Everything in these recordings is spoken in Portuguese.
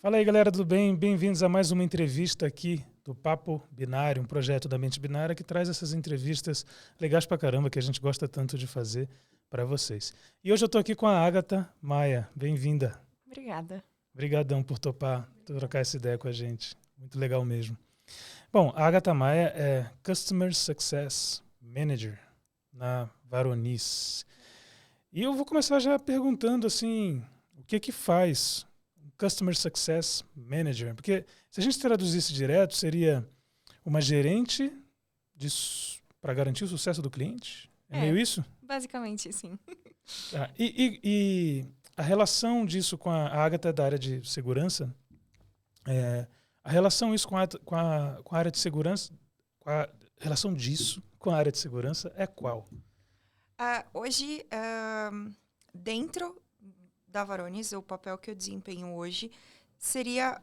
Fala aí, galera, tudo bem? Bem-vindos a mais uma entrevista aqui do Papo Binário, um projeto da Mente Binária que traz essas entrevistas legais pra caramba que a gente gosta tanto de fazer para vocês. E hoje eu tô aqui com a Agatha Maia. Bem-vinda. Obrigada. Obrigadão por topar, trocar essa ideia com a gente. Muito legal mesmo. Bom, a Agatha Maia é Customer Success Manager na Varonis. E eu vou começar já perguntando assim, o que faz um Customer Success Manager? Porque se a gente traduzisse direto, seria uma gerente para garantir o sucesso do cliente? É meio isso? Basicamente, sim. Ah, e a relação disso com a Agatha da área de segurança, a relação isso com a área de segurança, a relação disso com a área de segurança é qual? Hoje, dentro da Varonis, o papel que eu desempenho hoje seria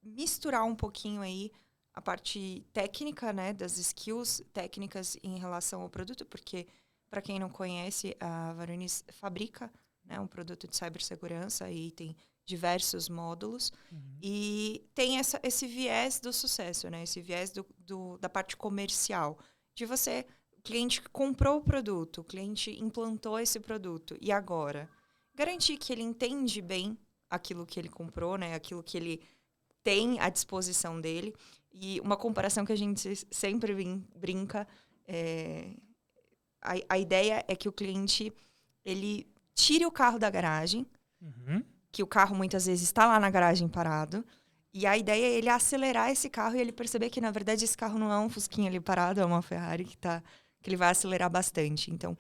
misturar um pouquinho aí a parte técnica, né, das skills técnicas em relação ao produto, porque, para quem não conhece, a Varonis fabrica, né, um produto de cibersegurança e tem diversos módulos. E tem esse viés do sucesso, né, esse viés da parte comercial, de você... O cliente comprou o produto, o cliente implantou esse produto. E agora? Garantir que ele entende bem aquilo que ele comprou, né? Aquilo que ele tem à disposição dele. E uma comparação que a gente sempre brinca, a ideia é que o cliente ele tire o carro da garagem, que o carro muitas vezes está lá na garagem parado, e a ideia é ele acelerar esse carro e ele perceber que, na verdade, esse carro não é um Fusquinha ali parado, é uma Ferrari que ele vai acelerar bastante. Então,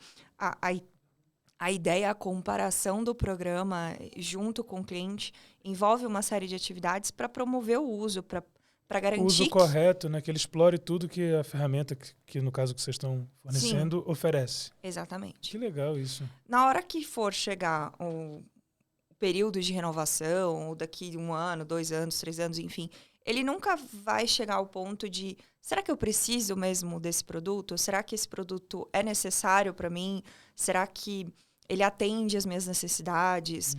a ideia, a comparação do programa junto com o cliente envolve uma série de atividades para promover o uso, para garantir... O uso correto, né? Que ele explore tudo que a ferramenta, que no caso que vocês estão fornecendo, sim, oferece. Exatamente. Que legal isso. Na hora que for chegar o período de renovação, ou daqui 1 ano, 2 anos, 3 anos, enfim... Ele nunca vai chegar ao ponto de, será que eu preciso mesmo desse produto? Será que esse produto é necessário para mim? Será que ele atende às minhas necessidades?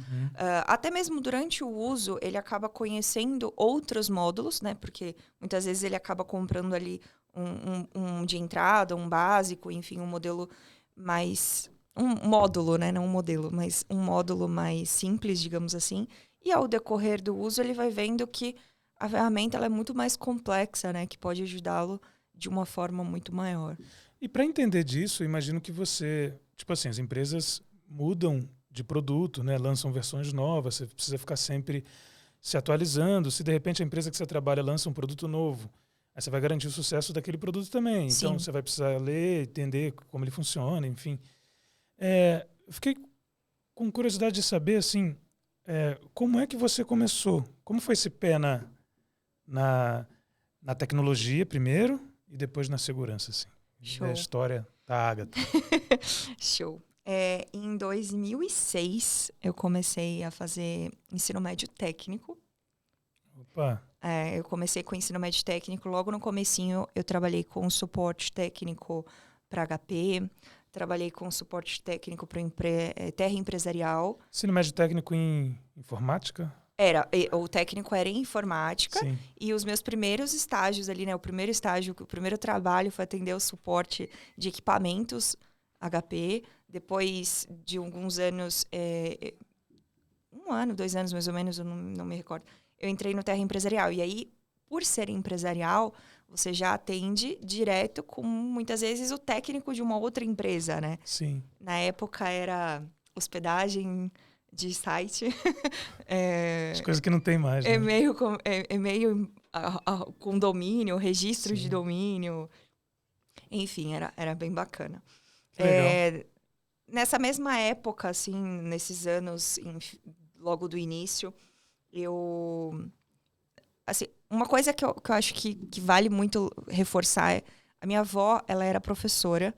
Até mesmo durante o uso, ele acaba conhecendo outros módulos, né? Porque muitas vezes ele acaba comprando ali um de entrada, um básico, enfim, um modelo mais... Um módulo, né? Não um modelo, mas um módulo mais simples, digamos assim. E ao decorrer do uso, ele vai vendo que a ferramenta ela é muito mais complexa, né? Que pode ajudá-lo de uma forma muito maior. E para entender disso, imagino que você... Tipo assim, as empresas mudam de produto, né? Lançam versões novas, você precisa ficar sempre se atualizando. Se de repente a empresa que você trabalha lança um produto novo, aí você vai garantir o sucesso daquele produto também. Sim. Então você vai precisar ler, entender como ele funciona, enfim. Eu fiquei com curiosidade de saber, assim, como é que você começou? Como foi esse pé na tecnologia primeiro e depois na segurança, assim? Show. É a história da Agatha. Show. Em 2006, eu comecei a fazer ensino médio técnico. Opa! Eu comecei com ensino médio técnico. Logo no comecinho, eu trabalhei com suporte técnico para HP. Trabalhei com suporte técnico para terra empresarial. Ensino médio técnico em informática? O técnico era em informática. Sim. E os meus primeiros estágios ali, né? O primeiro trabalho foi atender o suporte de equipamentos HP. Depois de alguns anos, 1 ano, 2 anos mais ou menos, eu não me recordo, eu entrei no terra empresarial. E aí, por ser empresarial, você já atende direto com, muitas vezes, o técnico de uma outra empresa, né? Sim. Na época era hospedagem de site. As coisas que não tem mais, né? É meio condomínio, registro Sim. de domínio. Enfim, era bem bacana. Legal. Nessa mesma época, assim, nesses anos, logo do início, assim, uma coisa que eu acho que vale muito reforçar é a minha avó, ela era professora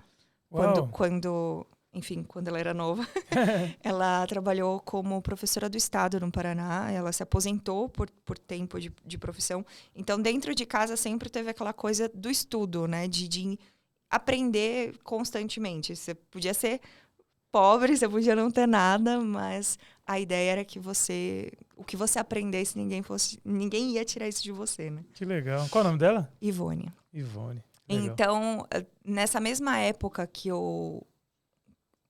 quando ela era nova. Ela trabalhou como professora do estado no Paraná. Ela se aposentou por tempo de profissão. Então, dentro de casa sempre teve aquela coisa do estudo, né? De aprender constantemente. Você podia ser pobre, você podia não ter nada, mas a ideia era que o que você aprendesse, ninguém ia tirar isso de você, né? Que legal. Qual é o nome dela? Ivone. Ivone. Legal. Então, nessa mesma época que eu,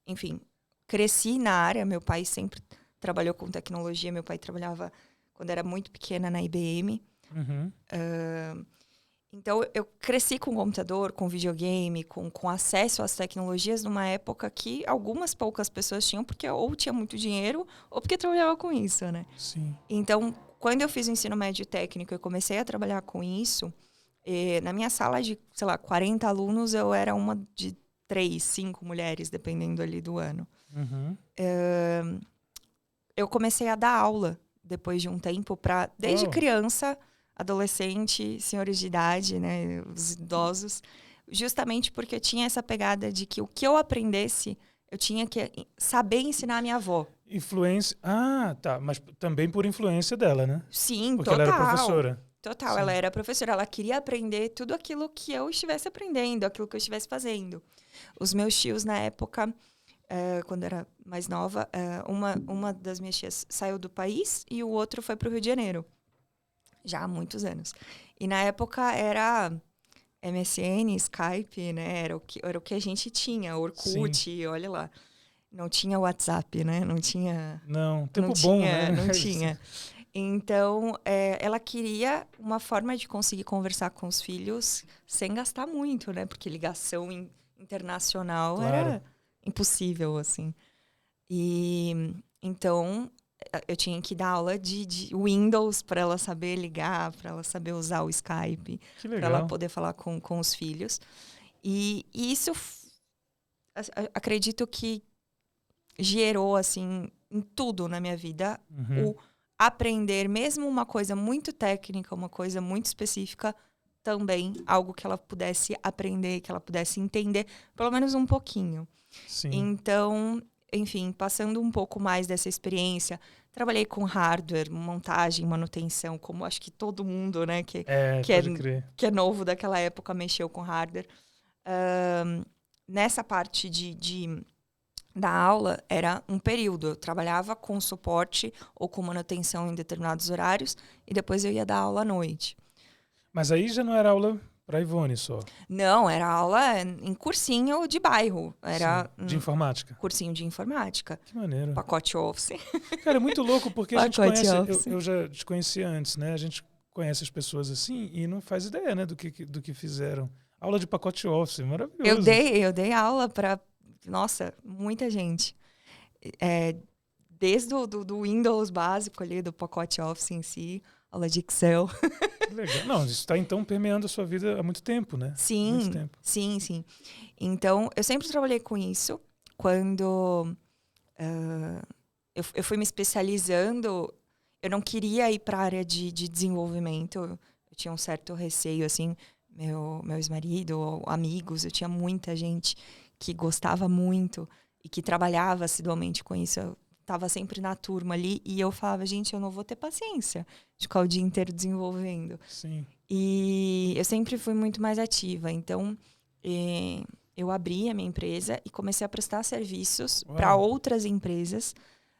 enfim, cresci na área, meu pai sempre trabalhou com tecnologia, meu pai trabalhava quando era muito pequena na IBM. Uhum. Então, eu cresci com computador, com videogame, com acesso às tecnologias numa época que algumas poucas pessoas tinham, porque ou tinha muito dinheiro ou porque trabalhava com isso, né? Sim. Então, quando eu fiz o ensino médio técnico e comecei a trabalhar com isso, na minha sala de, sei lá, 40 alunos, eu era uma de 3, 5 mulheres, dependendo ali do ano. Uhum. Eu comecei a dar aula depois de um tempo para, desde criança, adolescente, senhores de idade, né, os idosos, justamente porque eu tinha essa pegada de que o que eu aprendesse, eu tinha que saber ensinar a minha avó. Influência. Ah, tá. Mas também por influência dela, né? Sim, Porque total. ela era professora. Total, Sim. ela era professora, ela queria aprender tudo aquilo que eu estivesse aprendendo, aquilo que eu estivesse fazendo. Os meus tios, na época, quando eu era mais nova, uma das minhas tias saiu do país e o outro foi para o Rio de Janeiro, já há muitos anos. E na época era MSN, Skype, né? Era o que a gente tinha, Orkut, Sim. olha lá. Não tinha WhatsApp, né? Não tinha... Não, tempo bom, né? Não tinha. Então, ela queria uma forma de conseguir conversar com os filhos sem gastar muito, né? Porque ligação internacional era impossível, assim. E então, eu tinha que dar aula de Windows para ela saber ligar, para ela saber usar o Skype, para ela poder falar com os filhos. E isso, acredito que gerou, assim, em tudo na minha vida, o aprender, mesmo uma coisa muito técnica, uma coisa muito específica, também algo que ela pudesse aprender, que ela pudesse entender, pelo menos um pouquinho. Sim. Então, enfim, passando um pouco mais dessa experiência, trabalhei com hardware, montagem, manutenção, como acho que todo mundo, né, que é novo daquela época mexeu com hardware. Nessa parte da aula, era um período. Eu trabalhava com suporte ou com manutenção em determinados horários e depois eu ia dar aula à noite. Mas aí já não era aula para Ivone só? Não, era aula em cursinho de bairro. Era de informática? Cursinho de informática. Que maneiro. Pacote Office. Cara, é muito louco porque a gente conhece... Eu já te conhecia antes, né? A gente conhece as pessoas assim e não faz ideia, né? Do que fizeram. Aula de pacote Office, maravilhoso. Eu dei aula para... Nossa, muita gente. Desde do Windows básico ali, do pacote Office em si, aula de Excel. Legal. Não, isso está então permeando a sua vida há muito tempo, né? Sim, muito tempo. sim. Então, eu sempre trabalhei com isso. Quando eu fui me especializando, eu não queria ir para a área de desenvolvimento. Eu tinha um certo receio, assim, meu ex-marido, amigos, eu tinha muita gente que gostava muito e que trabalhava assiduamente com isso. Eu estava sempre na turma ali e eu falava, gente, eu não vou ter paciência de ficar o dia inteiro desenvolvendo. Sim. E eu sempre fui muito mais ativa. Então, eu abri a minha empresa e comecei a prestar serviços para outras empresas,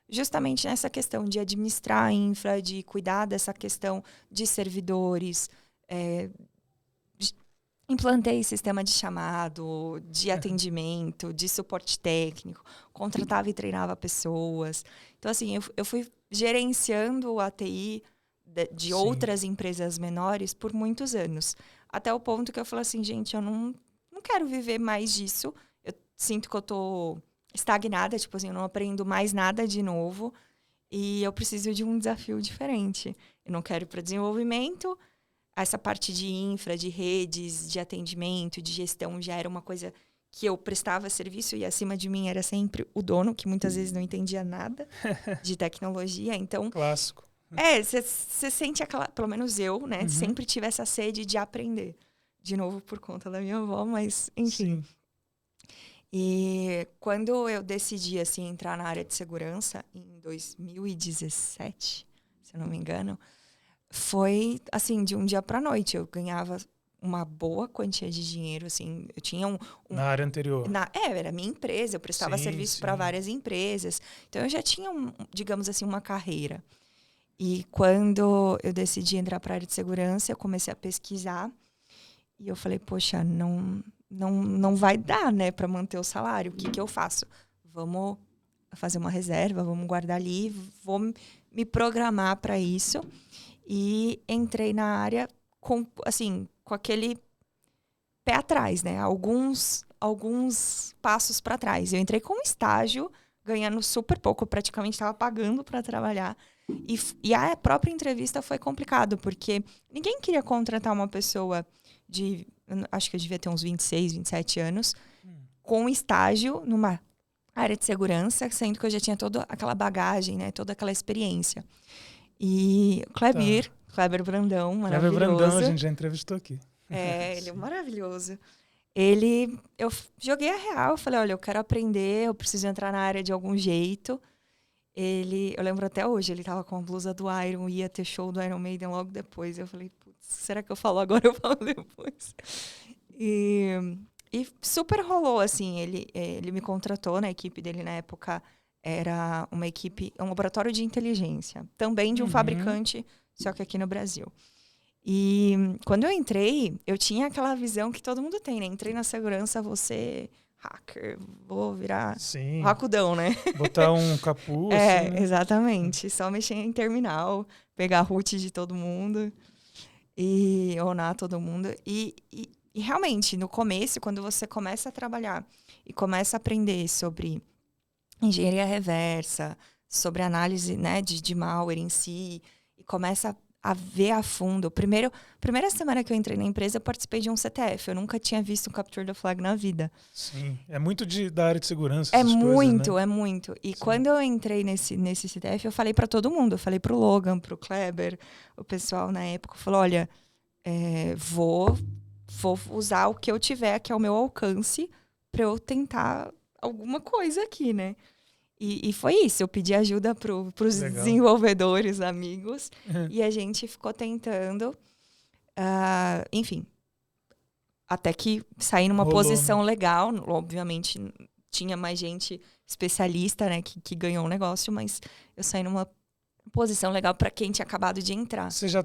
justamente nessa questão de administrar a infra, de cuidar dessa questão de servidores, implantei sistema de chamado, de atendimento, de suporte técnico, contratava e treinava pessoas. Então, assim, eu fui gerenciando a TI de outras empresas menores por muitos anos. Até o ponto que eu falei assim, gente, eu não quero viver mais disso. Eu sinto que eu tô estagnada, tipo assim, eu não aprendo mais nada de novo. E eu preciso de um desafio diferente. Eu não quero ir para desenvolvimento. Essa parte de infra, de redes, de atendimento, de gestão já era uma coisa que eu prestava serviço e acima de mim era sempre o dono, que muitas vezes não entendia nada de tecnologia. Então, clássico. Você sente aquela, pelo menos eu, né, sempre tive essa sede de aprender. De novo por conta da minha avó, mas enfim. Sim. E quando eu decidi assim entrar na área de segurança em 2017, se eu não me engano, foi assim, de um dia para a noite. Eu ganhava uma boa quantia de dinheiro, assim. Eu tinha Na área anterior. Era minha empresa, eu prestava serviço para várias empresas. Então, eu já tinha, digamos assim, uma carreira. E quando eu decidi entrar para a área de segurança, eu comecei a pesquisar. E eu falei, poxa, não vai dar, né, para manter o salário. O que eu faço? Vamos fazer uma reserva, vamos guardar ali, vou me programar para isso. E entrei na área com aquele pé atrás, né? Alguns passos para trás. Eu entrei com um estágio, ganhando super pouco, praticamente estava pagando para trabalhar. E a própria entrevista foi complicado, porque ninguém queria contratar uma pessoa acho que eu devia ter uns 26, 27 anos, com um estágio numa área de segurança, sendo que eu já tinha toda aquela bagagem, né? Toda aquela experiência. E Kleber Brandão, maravilhoso. Kleber Brandão, a gente já entrevistou aqui. Ele é maravilhoso. Eu joguei a real, eu falei, olha, eu quero aprender, eu preciso entrar na área de algum jeito. Eu lembro até hoje, ele tava com a blusa do Iron, ia ter show do Iron Maiden logo depois. Eu falei, putz, será que eu falo agora ou eu falo depois? E super rolou, assim, ele me contratou na equipe dele na época, era uma equipe, um laboratório de inteligência, também de um fabricante, só que aqui no Brasil. E quando eu entrei, eu tinha aquela visão que todo mundo tem, né? Entrei na segurança, você hacker, vou virar racudão, né? Botar um capuz. Assim, né? Exatamente. Só mexer em terminal, pegar root de todo mundo e onar todo mundo. E realmente, no começo, quando você começa a trabalhar e começa a aprender sobre engenharia reversa, sobre análise, né, de malware em si, e começa a ver a fundo. Primeira semana que eu entrei na empresa, eu participei de um CTF. Eu nunca tinha visto um Capture the Flag na vida. Sim, é muito da área de segurança. É muito, né? é muito. E quando eu entrei nesse CTF, eu falei para todo mundo. Eu falei pro Logan, pro Kleber, o pessoal na época falou, olha, vou usar o que eu tiver, que é o meu alcance, para eu tentar alguma coisa aqui, né? E foi isso, eu pedi ajuda pros desenvolvedores, amigos, e a gente ficou tentando, enfim, até que saí numa posição legal. Obviamente, tinha mais gente especialista, né, que ganhou o negócio, mas eu saí numa posição legal para quem tinha acabado de entrar. Você já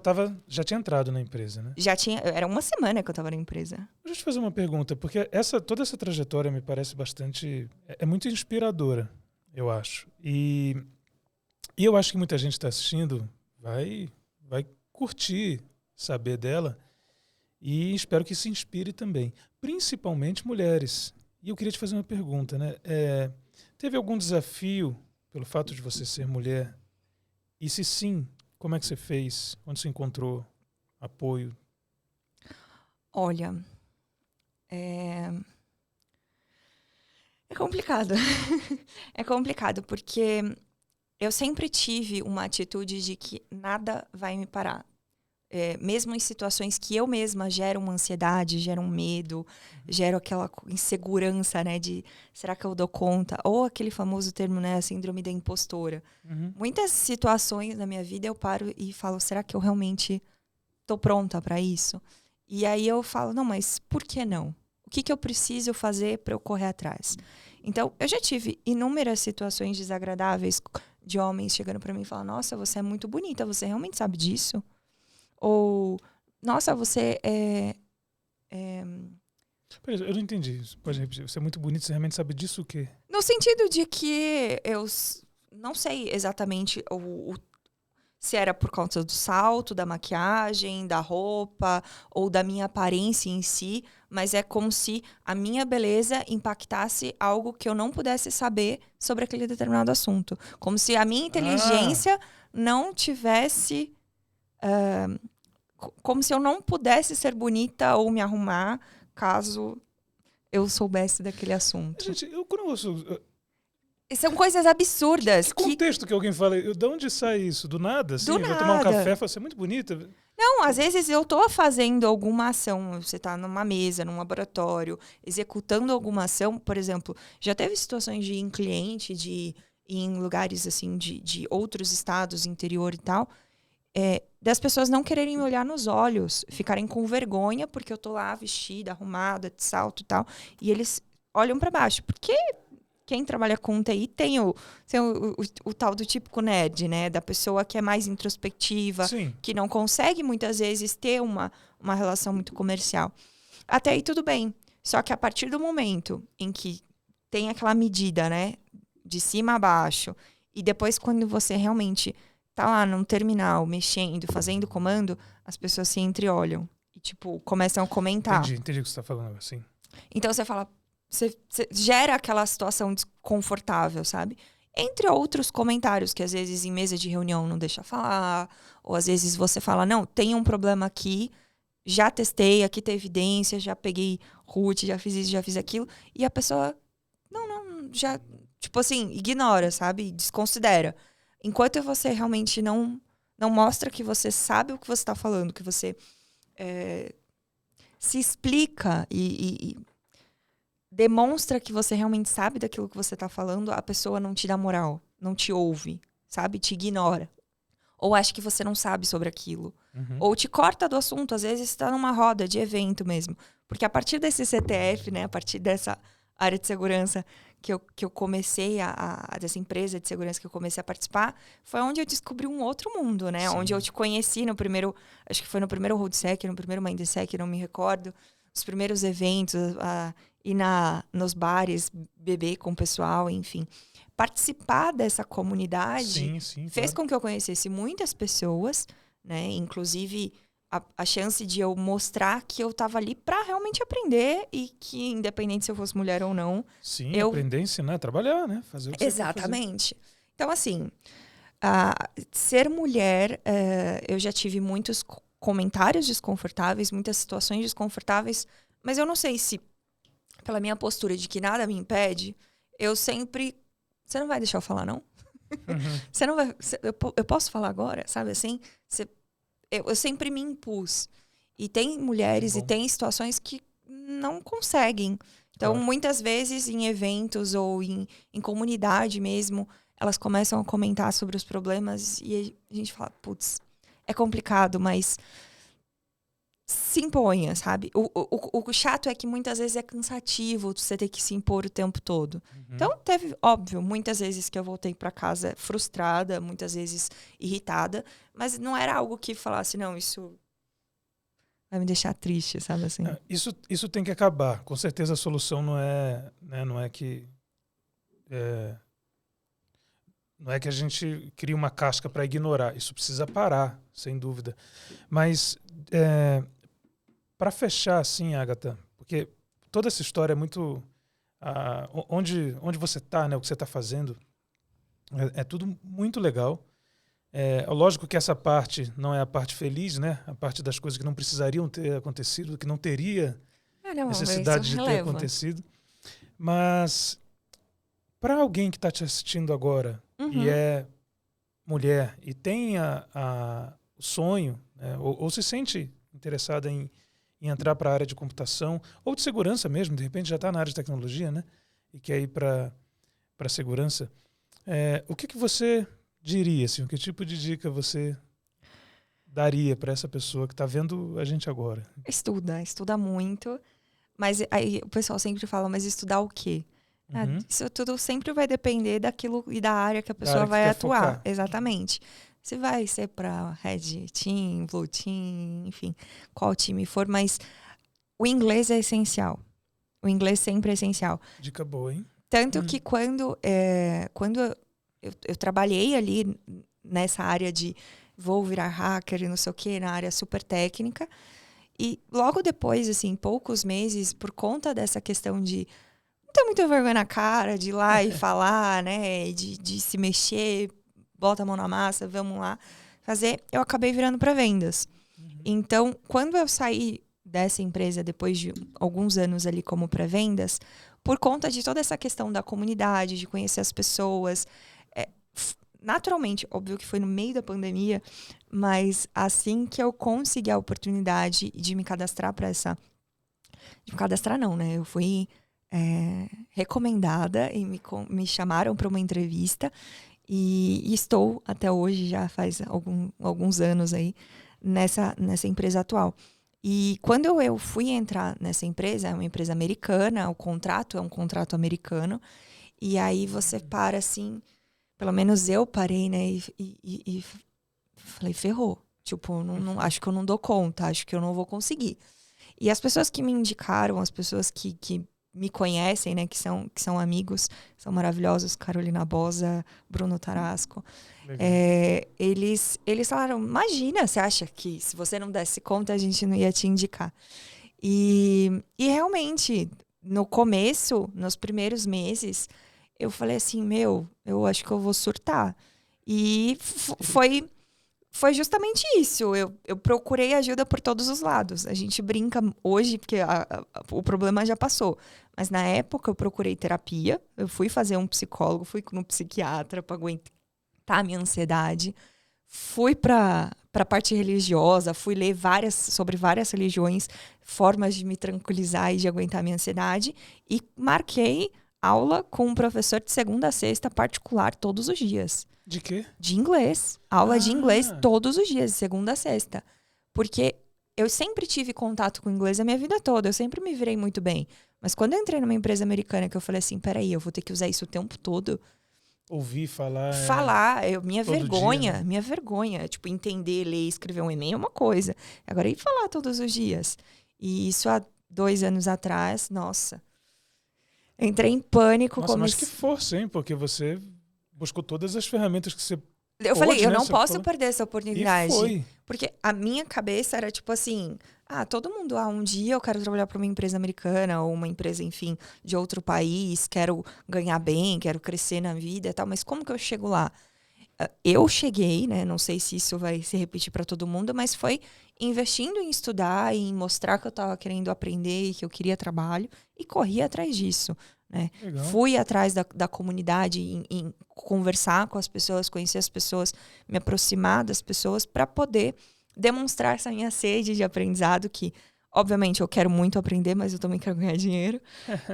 tinha entrado na empresa, né? Já tinha, era uma semana que eu estava na empresa. Deixa eu te fazer uma pergunta, porque toda essa trajetória me parece bastante, é muito inspiradora, eu acho. E eu acho que muita gente está assistindo vai curtir saber dela e espero que se inspire também, principalmente mulheres. E eu queria te fazer uma pergunta, né? Teve algum desafio pelo fato de você ser mulher? E se sim, como é que você fez? Onde você encontrou apoio? Olha, é complicado. É complicado, porque eu sempre tive uma atitude de que nada vai me parar. Mesmo em situações que eu mesma gero uma ansiedade, gero um medo, gero aquela insegurança, né, de será que eu dou conta? Ou aquele famoso termo, né, a síndrome da impostora. Muitas situações na minha vida eu paro e falo, será que eu realmente estou pronta para isso? E aí eu falo, não, mas por que não? O que eu preciso fazer para eu correr atrás? Então, eu já tive inúmeras situações desagradáveis de homens chegando para mim e falando, nossa, você é muito bonita, você realmente sabe disso? Ou, nossa, você Eu não entendi. Pode repetir. Você é muito bonito, você realmente sabe disso o quê? No sentido de que eu não sei exatamente se era por conta do salto, da maquiagem, da roupa ou da minha aparência em si, mas é como se a minha beleza impactasse algo que eu não pudesse saber sobre aquele determinado assunto. Como se a minha inteligência não tivesse... como se eu não pudesse ser bonita ou me arrumar caso eu soubesse daquele assunto. Gente, quando eu ouço... São coisas absurdas. Que contexto que alguém fala, de onde sai isso? Do nada? Assim, Do nada. Vai tomar um café e fala, você é muito bonita. Não, às vezes eu tô fazendo alguma ação, você tá numa mesa, num laboratório, executando alguma ação, por exemplo, já teve situações de ir em cliente, de ir em lugares assim, de outros estados, interior e tal, das pessoas não quererem me olhar nos olhos, ficarem com vergonha porque eu tô lá vestida, arrumada, de salto e tal, e eles olham para baixo. Porque quem trabalha com TI tem o tal do típico nerd, né? Da pessoa que é mais introspectiva, Sim. que não consegue muitas vezes ter uma relação muito comercial. Até aí tudo bem. Só que a partir do momento em que tem aquela medida, né? De cima a baixo, e depois quando você realmente tá lá num terminal, mexendo, fazendo comando, as pessoas se entreolham. E, tipo, começam a comentar. Entendi o que você tá falando, assim. Então você fala, você gera aquela situação desconfortável, sabe? Entre outros comentários que às vezes em mesa de reunião não deixa falar, ou às vezes você fala, não, tem um problema aqui, já testei, aqui tem evidência, já peguei root, já fiz isso, já fiz aquilo, e a pessoa, não, já, tipo assim, ignora, sabe? Desconsidera. Enquanto você realmente não mostra que você sabe o que você está falando, que você se explica e demonstra que você realmente sabe daquilo que você tá falando, a pessoa não te dá moral, não te ouve, sabe? Te ignora. Ou acha que você não sabe sobre aquilo. Uhum. Ou te corta do assunto. Às vezes está numa roda de evento mesmo. Porque a partir desse CTF, né? A partir dessa área de segurança que eu comecei dessa empresa de segurança que eu comecei a participar, foi onde eu descobri um outro mundo, né? Sim. Onde eu te conheci no primeiro, acho que foi no primeiro RoadSec, no primeiro MindSec, não me recordo. Os primeiros eventos, ir nos bares, beber com o pessoal, enfim. Participar dessa comunidade Sim, fez claro. com que eu conhecesse muitas pessoas, né? Inclusive a chance de eu mostrar que eu estava ali para realmente aprender e que, independente se eu fosse mulher ou não... Sim, aprender, ensinar, trabalhar, né? Fazer o que Exatamente. Você quer fazer. Então, assim, ser mulher, eu já tive muitos comentários desconfortáveis, muitas situações desconfortáveis, mas eu não sei se, pela minha postura de que nada me impede, eu sempre... Você não vai deixar eu falar, não? Uhum. Você não vai... Eu posso falar agora, sabe assim? Eu sempre me impus. E tem mulheres e tem situações que não conseguem. Então, muitas vezes, em eventos ou em comunidade mesmo, elas começam a comentar sobre os problemas e a gente fala, putz, é complicado, mas se imponha, sabe? O chato é que muitas vezes é cansativo você ter que se impor o tempo todo. Uhum. Então, teve, óbvio, muitas vezes que eu voltei para casa frustrada, muitas vezes irritada, mas não era algo que falasse, não, isso vai me deixar triste, sabe assim? Isso tem que acabar. Com certeza a solução não é, né, não é que a gente cria uma casca para ignorar. Isso precisa parar, sem dúvida. Mas para fechar, assim, Agatha, porque toda essa história é muito onde você está, né, o que você está fazendo, é tudo muito legal. Lógico que essa parte não é a parte feliz, né? A parte das coisas que não precisariam ter acontecido, que não teria necessidade de ter acontecido. Mas para alguém que está te assistindo agora e é mulher e tem o sonho, né, ou se sente interessada em entrar para a área de computação ou de segurança mesmo, de repente já está na área de tecnologia, né? E quer ir para segurança, o que você diria, assim, que tipo de dica você daria para essa pessoa que está vendo a gente agora? Estuda muito, mas aí o pessoal sempre fala, mas estudar o quê? Isso tudo sempre vai depender daquilo e da área que a pessoa vai atuar. Focar. Exatamente. Se vai ser para Red Team, Blue Team, enfim, qual time for, mas o inglês é essencial. O inglês sempre é essencial. Dica boa, hein? Tanto que quando eu trabalhei ali nessa área de vou virar hacker e não sei o quê, na área super técnica, e logo depois, assim, poucos meses, por conta dessa questão de não ter muita vergonha na cara, de ir lá e falar, né, de se mexer, bota a mão na massa, vamos lá fazer, eu acabei virando para vendas. Então, quando eu saí dessa empresa, depois de alguns anos ali como pré-vendas, por conta de toda essa questão da comunidade, de conhecer as pessoas, naturalmente, óbvio que foi no meio da pandemia, mas assim que eu consegui a oportunidade de me cadastrar para essa... De me cadastrar não, né? Eu fui recomendada e me chamaram para uma entrevista E estou até hoje, já faz alguns anos aí, nessa empresa atual. E quando eu fui entrar nessa empresa, é uma empresa americana, o contrato é um contrato americano, e aí você para assim, pelo menos eu parei, né, e falei, ferrou. Tipo, não, acho que eu não dou conta, acho que eu não vou conseguir. E as pessoas que me indicaram, as pessoas que me conhecem, né, que são amigos, são maravilhosos, Carolina Bosa, Bruno Tarasco, eles falaram, imagina, você acha que se você não desse conta, a gente não ia te indicar. E realmente, no começo, nos primeiros meses, eu falei assim, eu acho que eu vou surtar. E foi justamente isso. Eu procurei ajuda por todos os lados. A gente brinca hoje, porque o problema já passou. Mas na época eu procurei terapia. Eu fui fazer um psicólogo, fui no psiquiatra para aguentar a minha ansiedade. Fui para a parte religiosa, fui ler sobre várias religiões, formas de me tranquilizar e de aguentar a minha ansiedade. E marquei aula com um professor de segunda a sexta particular todos os dias. De quê? De inglês. Aula de inglês todos os dias, de segunda a sexta. Porque eu sempre tive contato com inglês a minha vida toda. Eu sempre me virei muito bem. Mas quando eu entrei numa empresa americana, que eu falei assim, peraí, eu vou ter que usar isso o tempo todo. Ouvir, falar. Minha vergonha. Tipo, entender, ler, escrever um e-mail é uma coisa. Agora, ir falar todos os dias. E isso há 2 anos atrás, nossa. Entrei em pânico. Nossa, mas que força, hein? Porque você buscou todas as ferramentas que você falei, eu né? não posso perder essa oportunidade. E foi. Porque a minha cabeça era tipo assim, todo mundo, um dia eu quero trabalhar para uma empresa americana ou uma empresa, enfim, de outro país, quero ganhar bem, quero crescer na vida e tal, mas como que eu chego lá? Eu cheguei, né? Não sei se isso vai se repetir para todo mundo, mas foi investindo em estudar, em mostrar que eu estava querendo aprender e que eu queria trabalho e corri atrás disso. Né? Fui atrás da comunidade, em conversar com as pessoas, conhecer as pessoas, me aproximar das pessoas para poder demonstrar essa minha sede de aprendizado que, obviamente, eu quero muito aprender, mas eu também quero ganhar dinheiro.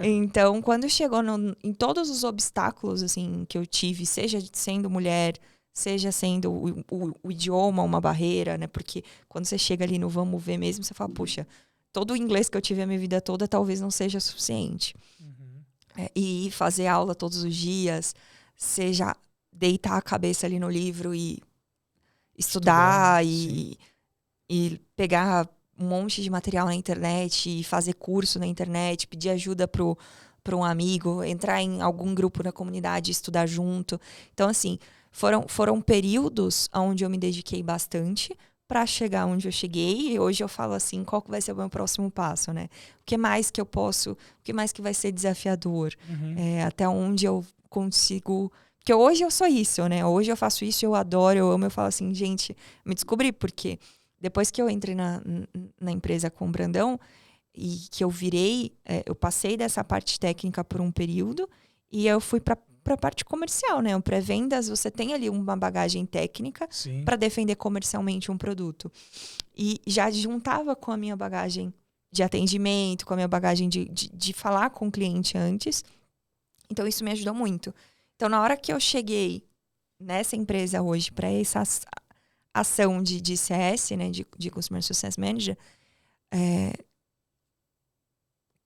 Então, quando chegou em todos os obstáculos assim, que eu tive, seja sendo mulher, seja sendo o idioma uma barreira, né? Porque quando você chega ali no vamos ver mesmo, você fala, puxa, todo o inglês que eu tive a minha vida toda talvez não seja suficiente. E fazer aula todos os dias, seja deitar a cabeça ali no livro e estudar e pegar um monte de material na internet e fazer curso na internet, pedir ajuda para um amigo, entrar em algum grupo na comunidade e estudar junto. Então, assim, foram períodos onde eu me dediquei bastante para chegar onde eu cheguei, e hoje eu falo assim, qual que vai ser o meu próximo passo, né? O que mais que eu posso, o que mais que vai ser desafiador? Até onde eu consigo... Porque hoje eu sou isso, né? Hoje eu faço isso, eu adoro, eu amo, eu falo assim, gente, me descobri, porque depois que eu entrei na empresa com o Brandão, e que eu virei, eu passei dessa parte técnica por um período, e eu fui para a parte comercial, né? O pré-vendas, você tem ali uma bagagem técnica para defender comercialmente um produto. E já juntava com a minha bagagem de atendimento, com a minha bagagem de falar com o cliente antes. Então, isso me ajudou muito. Então, na hora que eu cheguei nessa empresa hoje para essa ação de CS, né? De Customer Success Manager,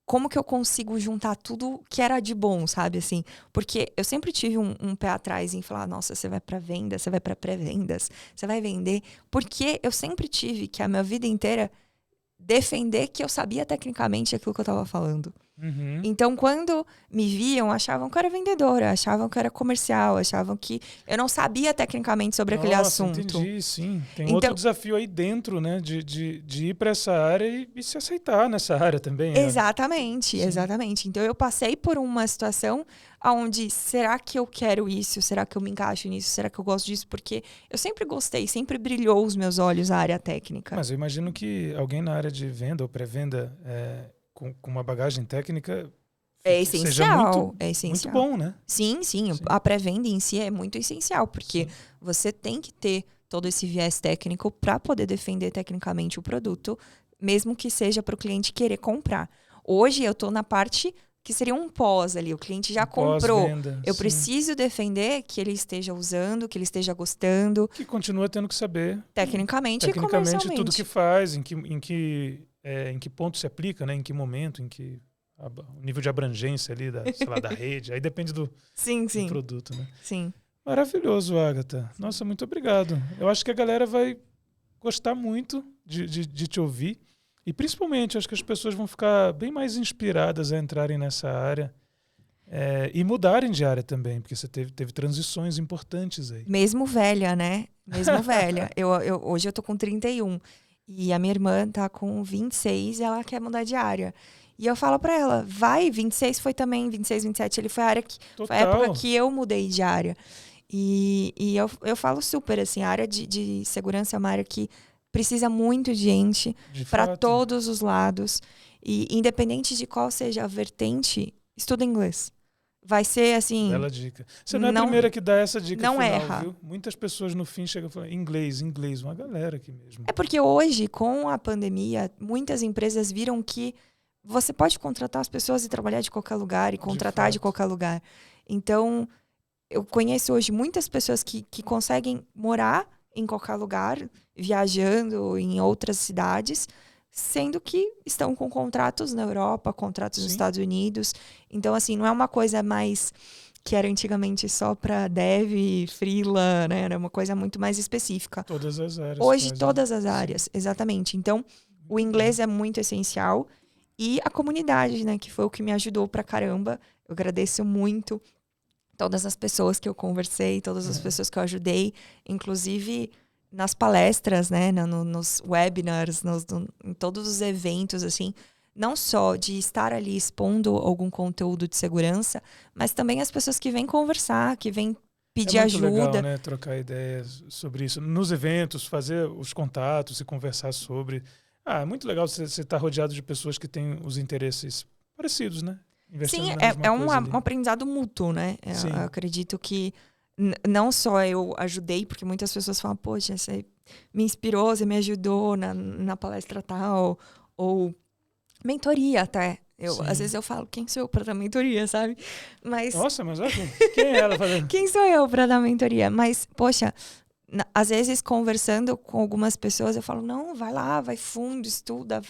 como que eu consigo juntar tudo que era de bom, sabe, assim? Porque eu sempre tive um pé atrás em falar, nossa, você vai para venda, você vai para pré-vendas, você vai vender. Porque eu sempre tive que a minha vida inteira defender que eu sabia tecnicamente aquilo que eu estava falando. Então, quando me viam, achavam que eu era vendedora, achavam que eu era comercial, achavam que eu não sabia tecnicamente sobre aquele assunto. Entendi, sim. Tem outro desafio aí dentro, né? De ir para essa área e se aceitar nessa área também. Exatamente, exatamente. Então, eu passei por uma situação onde, será que eu quero isso? Será que eu me encaixo nisso? Será que eu gosto disso? Porque eu sempre gostei, sempre brilhou os meus olhos a área técnica. Mas eu imagino que alguém na área de venda ou pré-venda com uma bagagem técnica é essencial, seja é essencial. Muito bom, né? Sim. A pré-venda em si é muito essencial, porque você tem que ter todo esse viés técnico para poder defender tecnicamente o produto, mesmo que seja para o cliente querer comprar. Hoje eu estou na parte que seria um pós ali. O cliente já comprou. Pós-venda, Eu sim. preciso defender que ele esteja usando, que ele esteja gostando. Que continua tendo que saber Tecnicamente e comercialmente. tudo que faz, em que ponto se aplica, né? Em que momento, o nível de abrangência ali sei lá, da rede. Aí depende do produto, né? Sim. Maravilhoso, Agatha. Nossa, muito obrigado. Eu acho que a galera vai gostar muito de te ouvir. E principalmente, acho que as pessoas vão ficar bem mais inspiradas a entrarem nessa área e mudarem de área também, porque você teve transições importantes aí. Mesmo velha, né? Mesmo velha. Hoje eu tô com 31 e a minha irmã tá com 26 e ela quer mudar de área. E eu falo pra ela, 26 foi também, 26, 27, ele foi a época que eu mudei de área. E eu falo super, assim, a área de segurança é uma área que precisa muito de gente para todos os lados. E independente de qual seja a vertente, estuda inglês. Vai ser assim... Bela dica. Você não é a primeira que dá essa dica não final, erra. Viu? Muitas pessoas no fim chegam e falam inglês, uma galera aqui mesmo. É porque hoje, com a pandemia, muitas empresas viram que você pode contratar as pessoas e trabalhar de qualquer lugar e contratar de qualquer lugar. Então, eu conheço hoje muitas pessoas que conseguem morar em qualquer lugar, viajando em outras cidades, sendo que estão com contratos na Europa, contratos nos Estados Unidos. Então, assim, não é uma coisa mais que era antigamente só para dev, freela, né? Era uma coisa muito mais específica. Todas as áreas. Hoje, todas as áreas, exatamente. Então, o inglês é muito essencial. E a comunidade, né? Que foi o que me ajudou pra caramba. Eu agradeço muito todas as pessoas que eu conversei, todas as pessoas que eu ajudei, inclusive nas palestras, né, nos webinars, em todos os eventos, assim, não só de estar ali expondo algum conteúdo de segurança, mas também as pessoas que vêm conversar, que vêm pedir ajuda. É muito legal, né, trocar ideias sobre isso. Nos eventos, fazer os contatos e conversar sobre. É muito legal você estar rodeado de pessoas que têm os interesses parecidos, né? Sim, é um aprendizado mútuo, né? Eu acredito que não só eu ajudei, porque muitas pessoas falam, poxa, você me inspirou, você me ajudou na palestra tal, ou mentoria até. Às vezes eu falo, quem sou eu para dar mentoria, sabe? Mas, nossa, mas quem é ela fazendo? Quem sou eu para dar mentoria? Mas, poxa, às vezes conversando com algumas pessoas, eu falo, não, vai lá, vai fundo, estuda,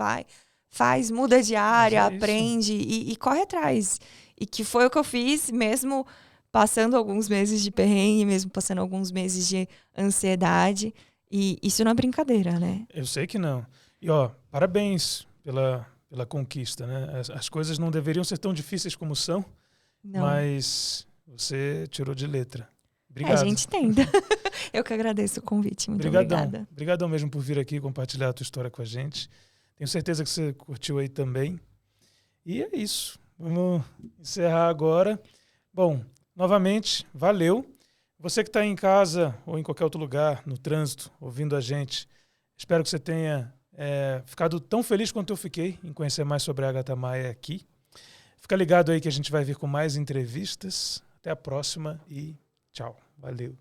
faz, muda de área, aprende e corre atrás. E que foi o que eu fiz, mesmo passando alguns meses de perrengue, mesmo passando alguns meses de ansiedade. E isso não é brincadeira, né? Eu sei que não. E, parabéns pela conquista, né? As coisas não deveriam ser tão difíceis como são, mas você tirou de letra. Obrigado. A gente tenta. Eu que agradeço o convite. Muito obrigada. Obrigadão mesmo por vir aqui compartilhar a tua história com a gente. Tenho certeza que você curtiu aí também. E é isso. Vamos encerrar agora. Bom, novamente, valeu. Você que está em casa ou em qualquer outro lugar, no trânsito, ouvindo a gente, espero que você tenha ficado tão feliz quanto eu fiquei em conhecer mais sobre a Agatha Maia aqui. Fica ligado aí que a gente vai vir com mais entrevistas. Até a próxima e tchau. Valeu.